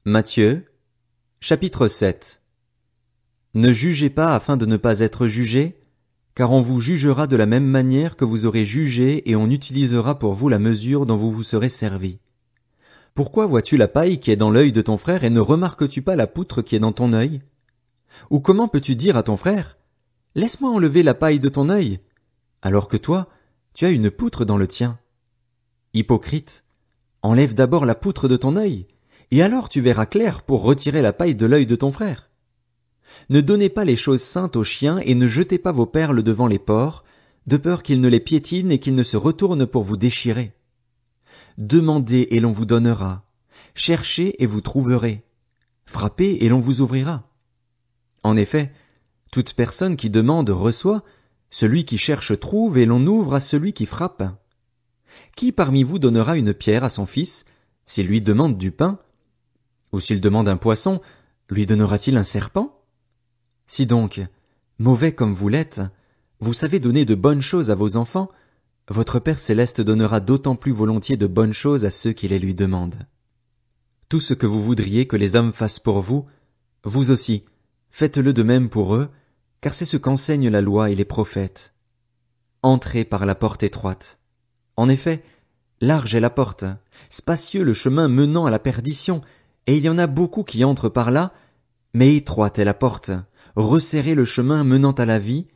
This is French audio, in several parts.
Matthieu, chapitre 7. Ne jugez pas afin de ne pas être jugés, car on vous jugera de la même manière que vous aurez jugé et on utilisera pour vous la mesure dont vous vous serez servi. Pourquoi vois-tu la paille qui est dans l'œil de ton frère et ne remarques-tu pas la poutre qui est dans ton œil? Ou comment peux-tu dire à ton frère, laisse-moi enlever la paille de ton œil, alors que toi, tu as une poutre dans le tien? Hypocrite, enlève d'abord la poutre de ton œil, et alors tu verras clair pour retirer la paille de l'œil de ton frère. Ne donnez pas les choses saintes aux chiens et ne jetez pas vos perles devant les porcs, de peur qu'ils ne les piétinent et qu'ils ne se retournent pour vous déchirer. Demandez et l'on vous donnera. Cherchez et vous trouverez. Frappez et l'on vous ouvrira. En effet, toute personne qui demande reçoit, celui qui cherche trouve et l'on ouvre à celui qui frappe. Qui parmi vous donnera une pierre à son fils, s'il lui demande du pain? Ou s'il demande un poisson, lui donnera-t-il un serpent? Si donc, mauvais comme vous l'êtes, vous savez donner de bonnes choses à vos enfants, votre Père céleste donnera d'autant plus volontiers de bonnes choses à ceux qui les lui demandent. Tout ce que vous voudriez que les hommes fassent pour vous, vous aussi, faites-le de même pour eux, car c'est ce qu'enseignent la loi et les prophètes. Entrez par la porte étroite. En effet, large est la porte, spacieux le chemin menant à la perdition, et il y en a beaucoup qui entrent par là, mais étroite est la porte, resserré le chemin menant à la vie,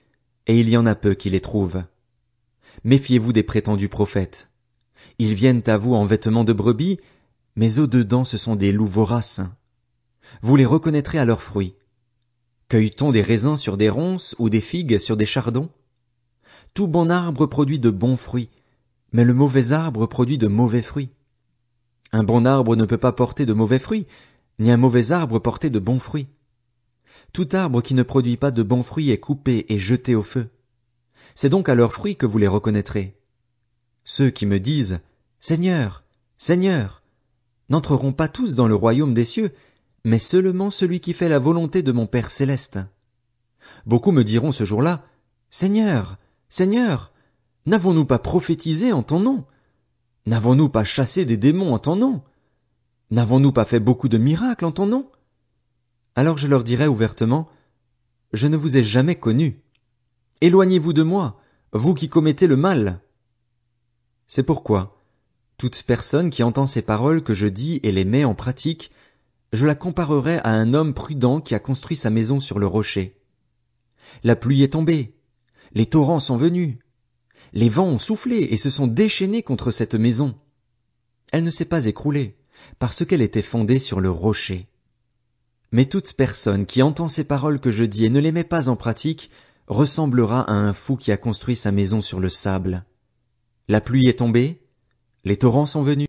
et il y en a peu qui les trouvent. Méfiez-vous des prétendus prophètes. Ils viennent à vous en vêtements de brebis, mais au-dedans ce sont des loups voraces. Vous les reconnaîtrez à leurs fruits. Cueille-t-on des raisins sur des ronces ou des figues sur des chardons? Tout bon arbre produit de bons fruits, mais le mauvais arbre produit de mauvais fruits. Un bon arbre ne peut pas porter de mauvais fruits, ni un mauvais arbre porter de bons fruits. Tout arbre qui ne produit pas de bons fruits est coupé et jeté au feu. C'est donc à leurs fruits que vous les reconnaîtrez. Ceux qui me disent « Seigneur, Seigneur », n'entreront pas tous dans le royaume des cieux, mais seulement celui qui fait la volonté de mon Père céleste. Beaucoup me diront ce jour-là « Seigneur, Seigneur, n'avons-nous pas prophétisé en ton nom? N'avons-nous pas chassé des démons en ton nom? N'avons-nous pas fait beaucoup de miracles en ton nom? » Alors je leur dirai ouvertement, « Je ne vous ai jamais connus. Éloignez-vous de moi, vous qui commettez le mal. » C'est pourquoi, toute personne qui entend ces paroles que je dis et les met en pratique, je la comparerai à un homme prudent qui a construit sa maison sur le rocher. La pluie est tombée, les torrents sont venus, les vents ont soufflé et se sont déchaînés contre cette maison. Elle ne s'est pas écroulée, parce qu'elle était fondée sur le rocher. Mais toute personne qui entend ces paroles que je dis et ne les met pas en pratique, ressemblera à un fou qui a construit sa maison sur le sable. La pluie est tombée, les torrents sont venus,